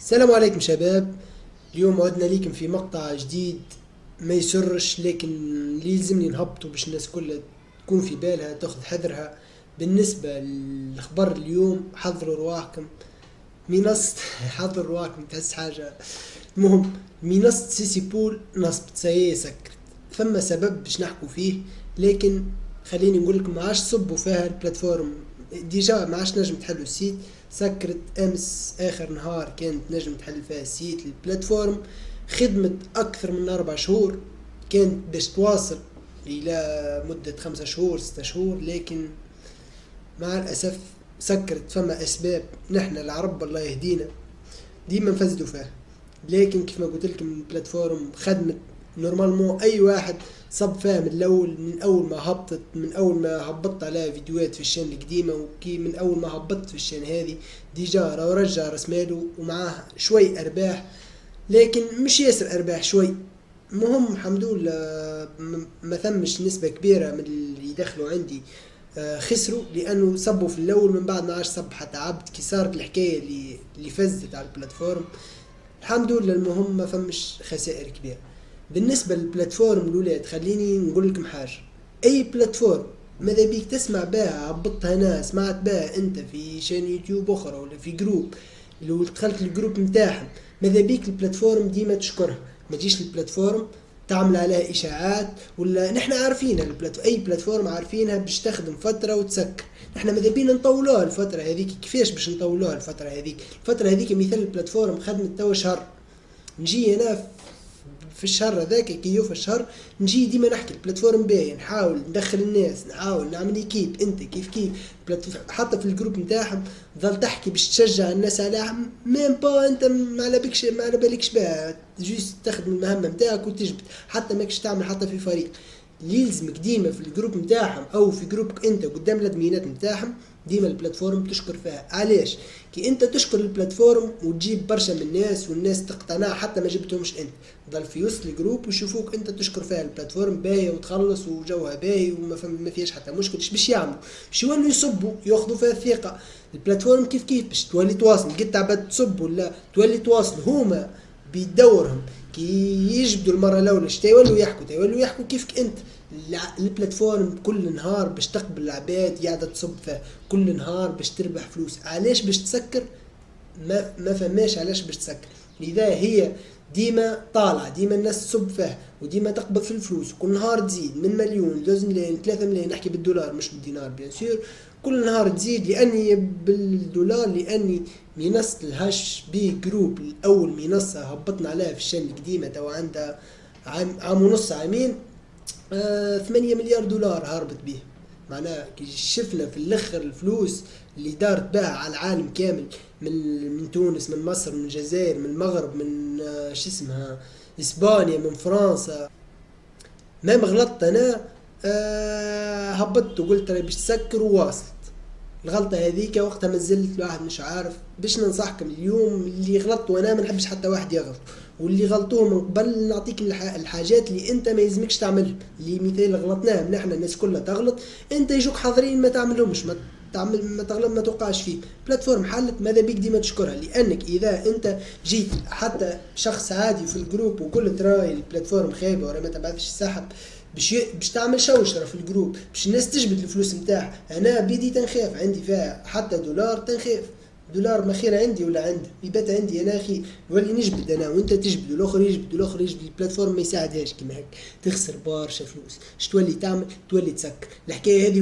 السلام عليكم شباب. اليوم عدنا ليكم في مقطع جديد ما يسرش، لكن اللي يلزمني نهبطه باش الناس كلها تكون في بالها تاخذ حذرها. بالنسبة للخبر اليوم حضروا رواحكم. منصة حضروا رواحكم تحس حاجة. المهم، منصة سيسي بول نصبت سيئة سكرت. ثم سبب باش نحكوا فيه، لكن خليني نقول لكم ما عادش صبوا فيها البلاتفورم. ديجا ما عادش نجم تحلوا السيت. سكرت امس اخر نهار كانت نجم تحل فيها السيت. البلاتفورم خدمت اكثر من 4 شهور، كانت باش تواصل الى مدة 5 شهور 6 شهور، لكن مع الاسف سكرت. فما اسباب نحن العرب الله يهدينا ديما نفسدوا فيها، لكن كيف ما قلت لكم البلاتفورم خدمت نورمالمون. اي واحد صب فيها من الاول، من اول ما هبطت عليها فيديوهات في الشان القديمه، وكي من اول ما هبطت في الشان هذه ديجا راه رجع رسماله ومعاه شوي ارباح، لكن مش ياسر ارباح شوي. المهم الحمد لله ما ثمش نسبة كبيرة من اللي يدخلوا عندي خسروا، لانه صبوا في الاول من بعد ما عادش صب حتى عبد. كي صارت الحكاية اللي فزت على البلاتفورم الحمد لله. المهم ما فمش خسائر كبيرة بالنسبة للبلاتفورم الولاد. خليني نقول لكم حاجة، اي بلاتفورم ماذا بيك تسمع بها هبطها انا سمعت بها انت في شان يوتيوب اخرى ولا في جروب، لو دخلت الجروب متاعهم ماذا بيك البلاتفورم ديما تشكرها. ما تجيش البلاتفورم تعمل عليها اشاعات، ولا نحن عارفين اي بلاتفورم عارفينها باش تخدم فتره وتسكر. نحن ماذا بينا نطولوها الفتره هذيك. كيفاش باش نطولوها الفتره هذيك مثال البلاتفورم خدمت توا شهر. نجي انا في الشهر هذاك كي يوفى الشهر نجي ديما نحكي البلاتفورم باهي، نحاول ندخل الناس، نحاول نعمل كيب انت كيف حتى في الجروب نتاعهم ظل تحكي باش تشجع الناس عليها. ميم با انت ما على بالكش بها، جيست تخدم المهمه نتاعك وتجبد، حتى ماكش تعمل حتى في فريق. اللي يلزمك ديما في الجروب نتاعهم او في جروبك انت قدام الادمينات نتاعهم ديما البلاتفورم تشكر فيها. علاش؟ كي انت تشكر البلاتفورم وتجيب برشا من الناس والناس تقتنع حتى ما جبتهمش انت، ضل في وسط الجروب ويشوفوك انت تشكر فيها البلاتفورم باهيه وتخلص وجوها باهي ما فيهاش حتى مشكل. ايش باش يعملوا؟ باش يولوا يصبوا ياخذوا فيها الثقه. البلاتفورم كيف باش تولي تواصل، قلت عباد تصب ولا تولي تواصل هما بيدورهم. كي يجبدوا المره الاولى يولوا يحكوا كيفك انت. البلاتفورم كل نهار باش تقبل العباد قاعده تصب فيها، كل نهار باش تربح فلوس. علاش باش تسكر؟ ما فماش علاش باش تسكر. لذا هي ديما طالعه، ديما الناس تصب فيها وديما تقبض في الفلوس، وكل نهار تزيد من مليون 2 ملايين 3 ملايين، نحكي بالدولار مش بالدينار بيان سور. كل نهار تزيد لاني بالدولار، لاني منصة الهاش بي جروب الاول منصة هبطنا عليها في الشان القديمة تو عندها عام ونص عامين. 8 مليار دولار هربت به. معناها كي شفنا في الاخر الفلوس اللي دارت بها على العالم كامل، من تونس من مصر من الجزائر من المغرب من شو اسمها اسبانيا من فرنسا. ما غلطت انا هبطت وقلت راهي باش تسكر وواصلت. الغلطة هذيك وقتها ما زلت الواحد مش عارف. باش ننصحكم اليوم اللي غلطت، وانا ما نحبش حتى واحد يغلط، واللي غلطوه من قبل نعطيك الحاجات اللي انت ما يلزمكش تعملها. اللي مثال غلطناه نحن الناس كلها تغلط، انت يجوك حاضرين ما تعملهمش، ما تغلط ما توقعش فيه. بلاتفورم حلت ماذا بيك ديما تشكرها، لانك اذا انت جيت حتى شخص عادي في الجروب وكل تراي البلاتفورم خايبه ولا ما تبعثش السحب باش تعمل شوشره في الجروب باش الناس تجبد الفلوس نتاعها. انا بيدي تنخاف عندي فيها حتى دولار تنخاف. دولار ما خير عندي ولا عندك يبات عندي انا اخي، نولي نجبد انا وانت تجبد والاخر يجبد والاخر يجبد. البلاتفورم ما يساعدهاش كيما هيك، تخسر برشا فلوس. اش تولي تعمل؟ تولي تسكر. الحكايه هذه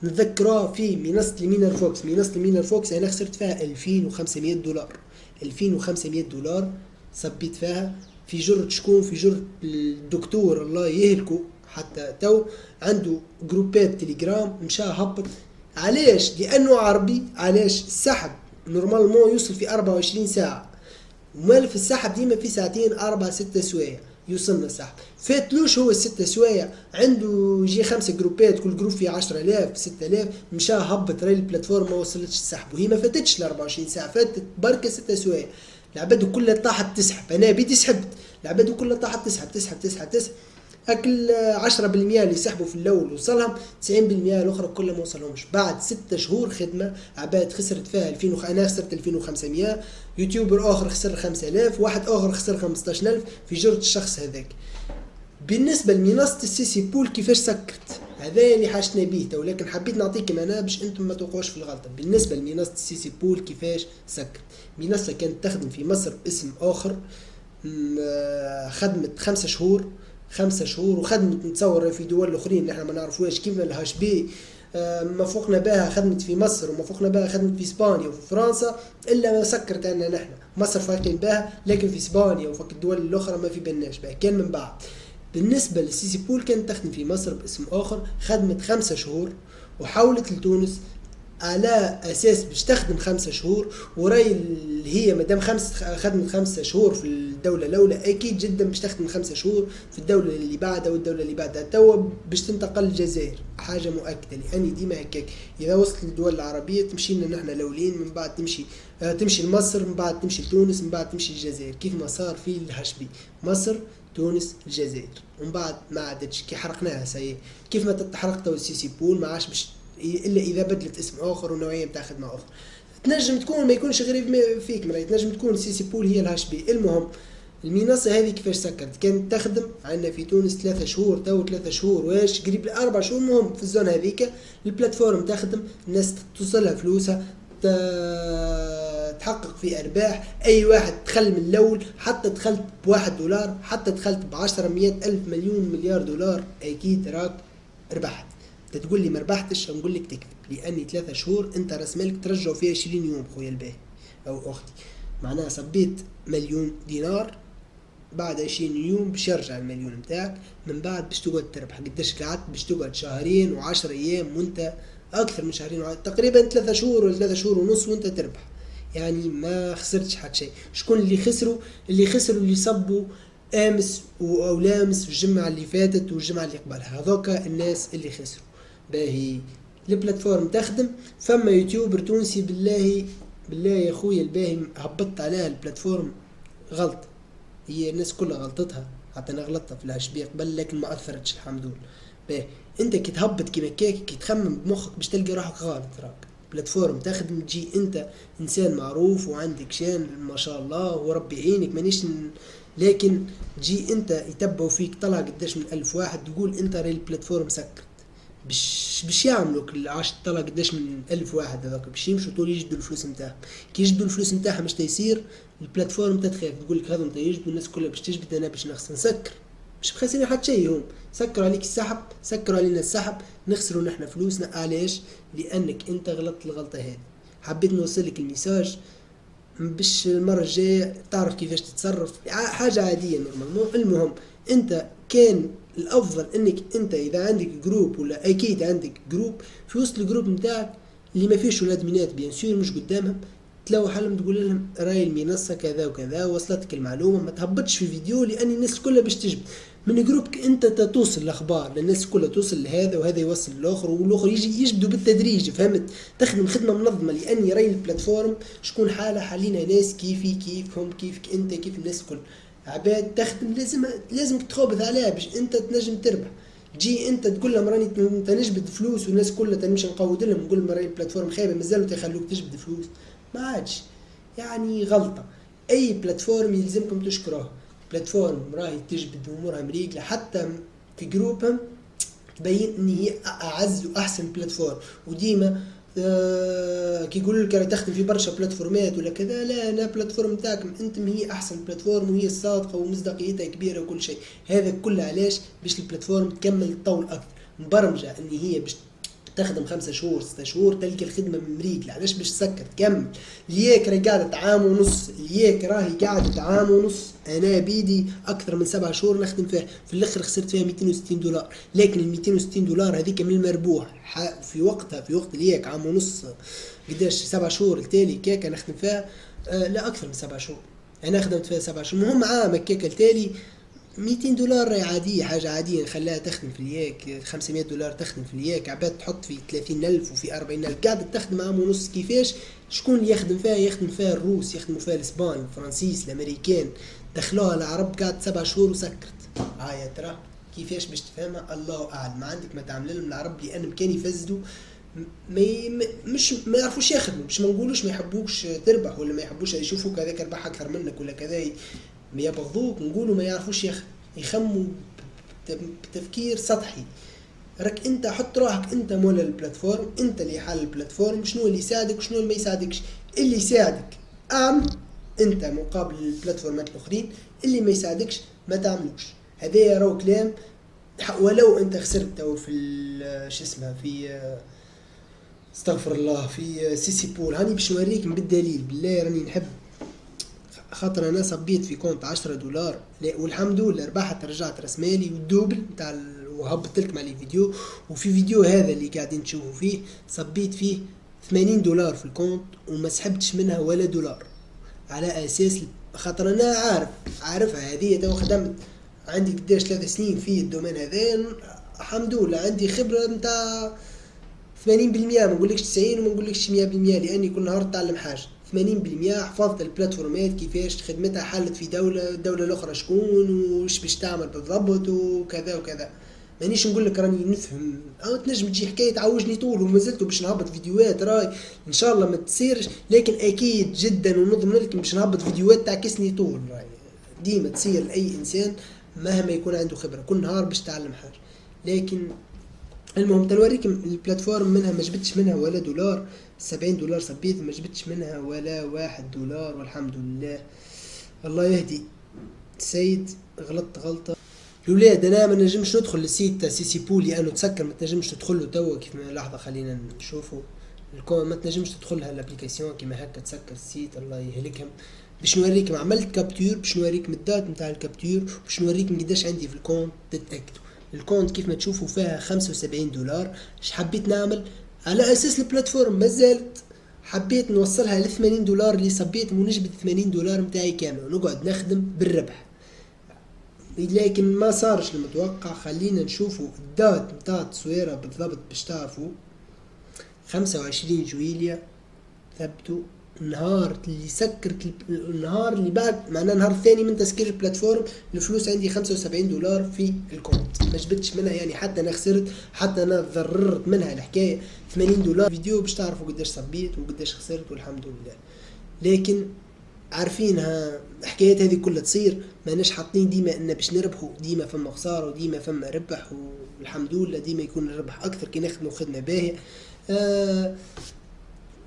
نتذكروها في منصه المينر فوكس انا خسرت فيها 2500 دولار. 2500 دولار صبيت فيها في جرة شكون؟ في جرة الدكتور الله يهلكو، حتى تو عنده جروبات تليجرام مشى هبط. علاش؟ لانه عربي. علاش؟ السحب نورمالمون يوصل في 24 ساعة، ومال في السحب ديما في ساعتين 4 6 سوايع يوصلنا السحب. فاتلوش هو 6 سوايع، عنده يجي 5 جروبات كل جروب فيه 10,000 6000، مشى هبط راي البلاتفورم ما وصلتش السحب، وهي ما فاتتش ل 24 ساعة، فاتت بركة 6 سوايع. العباد كلها طاحت تسحب، انا بيدي سحبت، العباد كلها طاحت تسحب. اكل 10% اللي سحبوا في الاول وصلهم، 90% الاخرى كلها ما وصلهمش. بعد 6 شهور خدمه عباد خسرت فيها 2000 انا خسرت 2500، يوتيوبر اخر خسر 5000، واحد اخر خسر 15000 في جرة الشخص هذاك. بالنسبه لمنصه السي سي بول كيفاش سكرت، هذا اللي حاجتنا بيه تو، لكن حبيت نعطيكم انا باش انتم ما توقعوش في الغلطه. بالنسبه لمنصه السي سي بول كيفاش سكرت، منصه كانت تخدم في مصر باسم اخر، خدمت 5 شهور، 5 شهور وخدمت نتصور في دول الاخرين نحن ما نعرفوهاش كيما الهاش بي، ما فوقنا بها خدمت في مصر وما فوقنا بها خدمت في اسبانيا وفي فرنسا، الا ما سكرت عنا نحن. مصر فايقين بها لكن في اسبانيا وفي الدول الاخرى ما في بالناش بها، كان من بعد. بالنسبة للسي سي بول كانت تخدم في مصر باسم آخر، خدمت 5 شهور وحولت لتونس على أساس باش تخدم 5 شهور، وراي اللي هي مادام خدمت 5 شهور في الدولة الأولى أكيد جدا باش تخدم 5 شهور في الدولة اللي بعدها والدولة اللي بعدها. توا باش تنتقل للجزائر حاجة مؤكدة، لأني ديما هكاك إذا وصلت للدول العربية تمشي لنا نحن الأولين، من بعد تمشي لمصر، من بعد تمشي لتونس، من بعد تمشي للجزائر، كيف ما صار في الهشبي مصر تونس الجزائر، ومن بعد ما عادتش كي حرقناها سي كيف ما تتحرق تو السي سي بول ما عادش باش الا اذا بدلت اسم اخر ونوعيه نتاع خدمه اخرى. تنجم تكون ما يكونش غير فيك مرة، تنجم تكون السي سي بول هي الهاش بي. المهم المنصه هذه كيفاش سكرت، كانت تخدم عندنا في تونس 3 شهور، تو 3 شهور واش قريب ل4 شهور. المهم في الزون هذيك البلاتفورم تخدم، الناس توصلها فلوسها، تحقق في ارباح. اي واحد دخل من الاول، حتى دخلت ب$1، حتى دخلت ب10 100,000 مليون مليار دولار، اكيد راك ربحت. تقول لي ما ربحتش، نقول لك تكذب، لاني 3 شهور انت راس مالك ترجعوا فيها 20 يوم خويا الباهي او اختي، معناها صبيت $1,000,000 بعد 20 يوم باش يرجع المليون نتاعك، من بعد باش تقعد تربح. قداش قعدت باش تقعد 2 و10 ايام وانت اكثر من 2 تقريبا 3 شهور ولا 3 شهور ونص وانت تربح، يعني ما خسرتش حتى شيء. شكون اللي خسروا؟ اللي صبوا امس او لامس الجمعه اللي فاتت والجمعه اللي قبلها، هذوك الناس اللي خسروا. باهي البلاتفورم تخدم، فما يوتيوبر تونسي بالله يا خويا الباهي هبطت عليها البلاتفورم غلط، هي الناس كلها غلطتها، حتى انا غلطتها في الهاشبي قبل لكن ما اثرتش الحمد لله. باهي انت كي تهبط كيما كيك كي تخمم بمخك باش تلقى روحك غلط. راك بلاتفورم تخدم، تجي انت انسان معروف وعندك شان ما شاء الله وربي يعينك مانيش لكن تجي انت يتبعوا فيك طلع قداش من 1000 واحد، تقول انت راي البلاتفورم سكرت، باش يعملوك العاش طلع قداش من 1000 واحد هذاك باش يمشوا طول يجدوا الفلوس نتاعهم. كي يجدوا الفلوس نتاعهم باش تيصير البلاتفورم تتخاف، تقول لك هذا يجدوا الناس كلها باش تجبد، انا باش نسكر، مش بخسرين حتى شيء. هم سكروا عليك السحب، سكروا علينا السحب، نخسروا نحن فلوسنا. علاش؟ لانك انت غلطت الغلطه هذه. حبيت نوصل لك الميساج باش المره الجايه تعرف كيفاش تتصرف، حاجه عاديه نورمالمون. المهم انت كان الافضل انك انت اذا عندك جروب ولا اكيد عندك جروب، في وسط الجروب نتاعك اللي ما فيش الادمينات بيان سور مش قدامهم، تلوح لهم تقول لهم راي المنصه كذا وكذا، وصلتك المعلومه، ما تهبطش في فيديو لان الناس كلها باش تجبد من جروبك انت توصل الاخبار للناس كلها، توصل لهذا وهذا يوصل للاخر والاخر يجي يجبدوا بالتدريج. فهمت؟ تخدم خدمه منظمه، لاني راي البلاتفورم شكون حالينا ناس كيفي كيفهم كيفك انت كيف الناس الكل، عباد تخدم لازم تخوبث عليها باش انت تنجم تربح. تجي انت تقول لهم راني انت نجبد فلوس والناس كلها تنمشي نقود لهم نقول لهم راي البلاتفورم خايبه مازالوا تخلوك تجبد فلوس، ما عادش، يعني غلطه. اي بلاتفورم يلزمكم تشكروه، بلاتفورم راهي تجبد امورها مريقله، حتى في جروبهم تبين ان هي اعز واحسن بلاتفورم. وديما كي يقولوا لك تخدم في برشا بلاتفورمات ولا كذا، لا انا بلاتفورم تاعكم انتم هي احسن بلاتفورم وهي الصادقه ومصداقيتها كبيره وكل شيء. هذا كله علاش؟ باش البلاتفورم تكمل الطول اكثر، مبرمجه ان هي باش تخدم 5 شهور 6 شهور تلقى الخدمه مريقله. علاش؟ باش تسكر تكمل. ليك راهي قاعده عام ونص، ليك راهي قاعده عام ونص، انا بيدي اكثر من 7 شهور نخدم فيها، في الاخر خسرت فيها $260، لكن $260 هذيك من المربوح في وقتها، في وقت ليك عام ونص قداش 7 شهور التالي كيكه نخدم فيها، لا اكثر من 7 شهور انا خدمت فيها 7 شهور. المهم عام كيكه التالي $200 عادية، حاجة عادية نخليها تخدم في الياك. $500 تخدم في الياك، عباد تحط في 30,000 وفي 40,000 قاعدة تخدم عام ونص. كيفاش؟ شكون اللي يخدم فيها؟ يخدم فيها الروس، يخدموا فيها الاسبان، الفرنسيس، الامريكان، دخلوها العرب قاعد 7 شهور وسكرت. هاي ترى كيفاش باش تفهمها الله اعلم. ما عندك ما تعمل لهم العرب لان كان يفسدوا مش ما يعرفوش يخدموا، باش ما نقولوش ما يحبوكش تربح ولا ما يحبوش يشوفوك هذاك ربح اكثر منك ولا كذا ما يبغضوك، نقولوا ما يعرفوش يخموا بتفكير سطحي. راك انت حط روحك انت مول البلاتفورم، انت اللي حل البلاتفورم، شنو اللي يساعدك وشنو اللي ما يساعدكش. اللي يساعدك اعمل انت مقابل البلاتفورمات الاخرين، اللي ما يساعدكش ما تعملوش. هذا راهو كلام. ولو انت خسرت تو في شو اسمه في استغفر الله في سيسي بول، هاني باش نوريك بالدليل بالله راني نحب. خاطر انا صبيت في كونت 10 دولار والحمد لله ربحت، رجعت رسمالي والدوبل نتاع وهبط لكم عليه فيديو. وفي فيديو هذا اللي قاعدين تشوفوا فيه صبيت فيه 80 دولار في الكونت وما سحبتش منها ولا دولار، على اساس خاطر انا عارفها هذه. تو خدمت عندي قداش 3 سنين في الدومين هذا، الحمد لله عندي خبره نتاع 80%، ما نقولكش 90 وما نقولكش 100%، لاني كل نهار نتعلم حاجه. 80% حفظت البلاتفورمات كيفاش خدمتها، حلت في الدوله الاخرى شكون وش باش تعمل بالضبط وكذا وكذا. مانيش نقول لك راني نفهم او تنجم تجي حكايه تعوجني طول وما زلت باش نهبط فيديوهات، راي ان شاء الله ما تصيرش، لكن اكيد جدا ونضمن لكم باش نهبط فيديوهات تعكسني طول، راي ديما تصير لاي انسان مهما يكون عنده خبره، كل نهار باش تعلم حاجه. لكن المهم تنوريكم البلاتفورم منها ما جبتش منها ولا دولار. 70 دولار صبيت ما جبتش منها ولا 1 دولار والحمد لله. الله يهدي السيد، غلطت غلطة الولاد. انا ما نجمش ندخل للسيت تاع سيسي بول لانه تسكر، ما تنجمش تدخل له توا كيف ما لحظة خلينا نشوفوا ما تنجمش تدخل لها الابليكاسيون كيما هكا تسكر السيت، الله يهلكهم. باش نوريكم عملت كابتور، باش نوريكم الدات نتاع الكابتور، باش نوريكم قداش عندي في الكونت تتاكدوا. الكونت كيف ما تشوفوا فيها 75 دولار. اش حبيت نعمل على اساس البلاتفورم مازالت حبيت نوصلها ل 80 دولار اللي صبيت ونجبد 80 دولار متاعي كامل ونقعد نخدم بالربح، لكن ما صارش المتوقع. خلينا نشوفوا الدات نتاع التصويرة بالضبط باش تعرفوا. 25 جويليا ثبتوا النهار اللي سكرت، النهار اللي بعد معناه النهار الثاني من تسكير البلاتفورم الفلوس عندي 75 دولار في الكونت، ما جبتش منها يعني حتى انا خسرت، حتى انا ضررت منها الحكايه. 80 دولار فيديو باش تعرفوا قداش صبيت وقداش خسرت والحمد لله. لكن عارفينها الحكايات هذه كلها تصير، ماناش حاطين ديما ان باش نربحوا، ديما فما خساره وديما فما ربح، والحمد لله ديما يكون الربح اكثر كي نخدموا خدمه باهيه.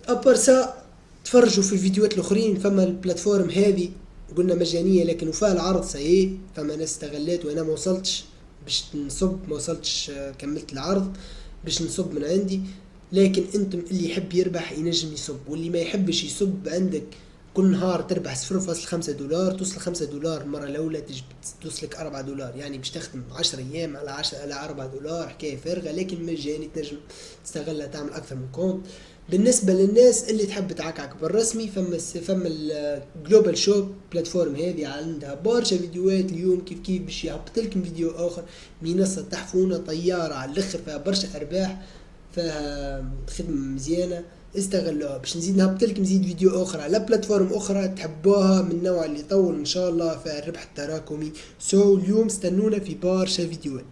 ابرسا تفرجوا في الفيديوهات الاخرين، فما البلاتفورم هذه قلنا مجانيه لكن وفيها العرض سيء، فما ناس استغلت وانا ما وصلتش باش نصب، ما وصلتش كملت العرض باش نصب من عندي. لكن انتم اللي يحب يربح ينجم يصب، واللي ما يحبش يصب عندك كل نهار تربح 0.5 دولار، توصل 5 دولار المره الاولى توصلك 4 دولار، يعني باش تخدم 10 ايام على 10 على 4 دولار، حكايه فارغه لكن مجاني تنجم تستغلها تعمل اكثر من كونت. بالنسبه للناس اللي تحب تعكعك بالرسمي، فما الجلوبال شوب بلاتفورم هذه عندها برشا فيديوهات اليوم كيف باش يهبط لكم فيديو اخر. منصه تحفونه طياره على الاخر، فيها برشا ارباح، فيها خدمه مزيانه، استغلوها. باش نزيد نهبط لكم فيديو اخر على بلاتفورم اخرى تحبوها من النوع اللي يطول ان شاء الله فيها الربح التراكمي. اليوم استنونا في برشا فيديوهات.